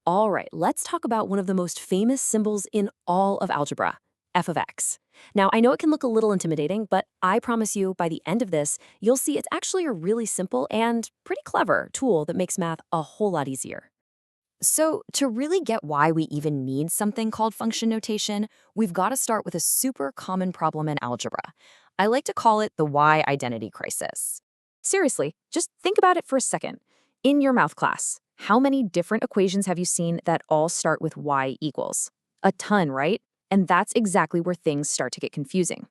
All right, let's talk about one of the most famous symbols in all of algebra, f of x. Now, I know it can look a little intimidating, but I promise you by the end of this, you'll see it's actually a really simple and pretty clever tool that makes math a whole lot easier. So, to really get why we even need something called function notation, we've got to start with a super common problem in algebra. I like to call it the Y identity crisis. Seriously, just think about it for a second. In your math class, how many different equations have you seen that all start with Y equals? A ton, right? And that's exactly where things start to get confusing.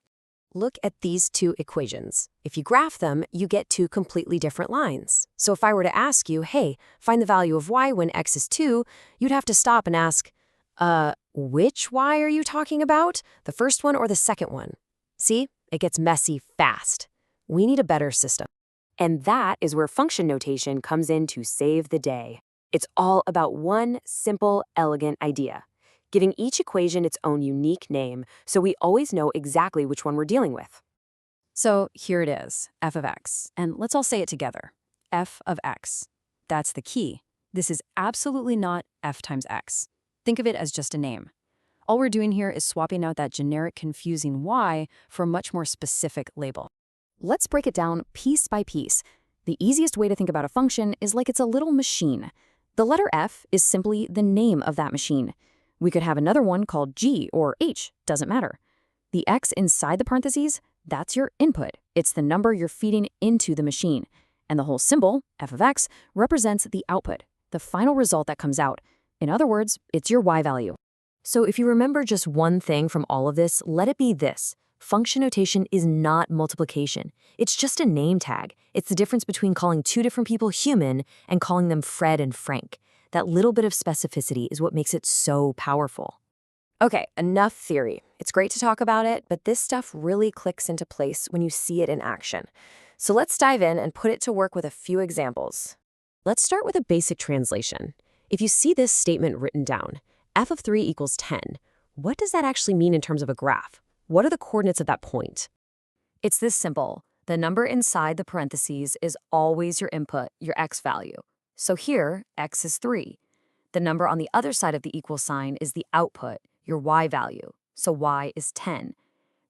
Look at these two equations. If you graph them, you get two completely different lines. So if I were to ask you, hey, find the value of y when x is 2, you'd have to stop and ask, which y are you talking about? The first one or the second one? See, it gets messy fast. We need a better system. And that is where function notation comes in to save the day. It's all about one simple, elegant idea, giving each equation its own unique name so we always know exactly which one we're dealing with. So here it is, f of x, and let's all say it together. F of x. That's the key. This is absolutely not f times x. Think of it as just a name. All we're doing here is swapping out that generic confusing y for a much more specific label. Let's break it down piece by piece. The easiest way to think about a function is like it's a little machine. The letter f is simply the name of that machine. We could have another one called g or h, doesn't matter. The x inside the parentheses, that's your input. It's the number you're feeding into the machine. And the whole symbol, f of x, represents the output, the final result that comes out. In other words, it's your y value. So if you remember just one thing from all of this, let it be this. Function notation is not multiplication. It's just a name tag. It's the difference between calling two different people human and calling them Fred and Frank. That little bit of specificity is what makes it so powerful. Okay, enough theory. It's great to talk about it, but this stuff really clicks into place when you see it in action. So let's dive in and put it to work with a few examples. Let's start with a basic translation. If you see this statement written down, f of 3 equals 10, what does that actually mean in terms of a graph? What are the coordinates of that point? It's this simple. The number inside the parentheses is always your input, your x value. So here, x is 3. The number on the other side of the equal sign is the output, your y value. So y is 10.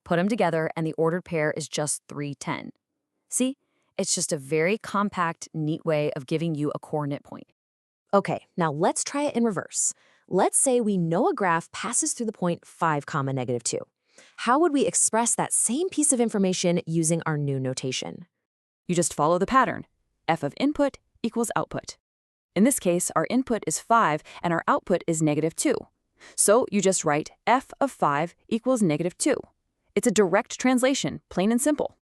Put them together and the ordered pair is just 3, 10. See? It's just a very compact, neat way of giving you a coordinate point. Okay, now let's try it in reverse. Let's say we know a graph passes through the point 5, -2. How would we express that same piece of information using our new notation? You just follow the pattern. F of input equals output. In this case, our input is 5 and our output is -2. So you just write f of 5 equals -2. It's a direct translation, plain and simple.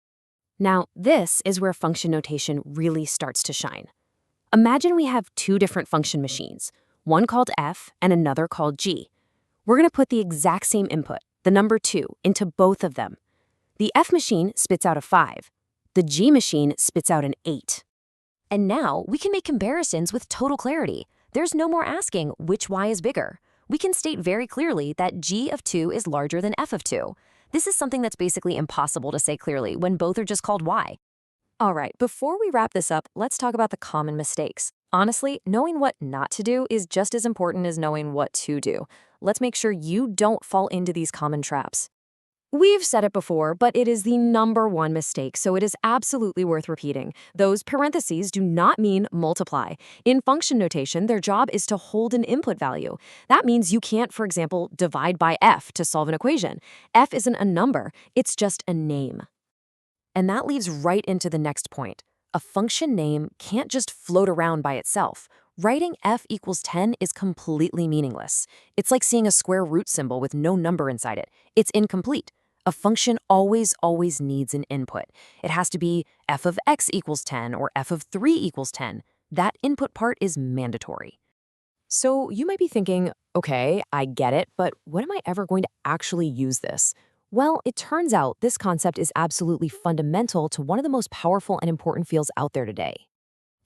Now, this is where function notation really starts to shine. Imagine we have two different function machines, one called f and another called g. We're going to put the exact same input, the number 2, into both of them. The f machine spits out a 5. The g machine spits out an 8. And now we can make comparisons with total clarity. There's no more asking which y is bigger. We can state very clearly that g of 2 is larger than f of 2. This is something that's basically impossible to say clearly when both are just called y. All right, before we wrap this up, let's talk about the common mistakes. Honestly, knowing what not to do is just as important as knowing what to do. Let's make sure you don't fall into these common traps. We've said it before, but it is the #1 mistake, so it is absolutely worth repeating. Those parentheses do not mean multiply. In function notation, their job is to hold an input value. That means you can't, for example, divide by f to solve an equation. F isn't a number, it's just a name. And that leads right into the next point. A function name can't just float around by itself. Writing f equals 10 is completely meaningless. It's like seeing a square root symbol with no number inside it. It's incomplete. A function always needs an input. It has to be f of x equals 10 or f of 3 equals 10. That input part is mandatory. So you might be thinking, okay, I get it, but when am I ever going to actually use this? Well, it turns out this concept is absolutely fundamental to one of the most powerful and important fields out there today.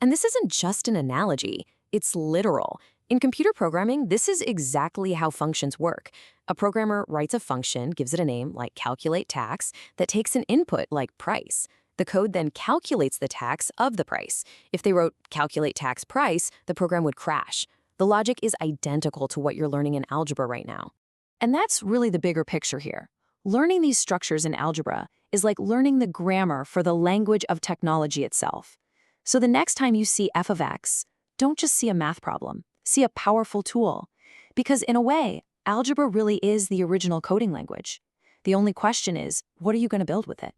And this isn't just an analogy, it's literal. In computer programming, this is exactly how functions work. A programmer writes a function, gives it a name like calculate tax, that takes an input like price. The code then calculates the tax of the price. If they wrote calculate tax price, the program would crash. The logic is identical to what you're learning in algebra right now. And that's really the bigger picture here. Learning these structures in algebra is like learning the grammar for the language of technology itself. So the next time you see f of x, don't just see a math problem, see a powerful tool. Because in a way, algebra really is the original coding language. The only question is, what are you going to build with it?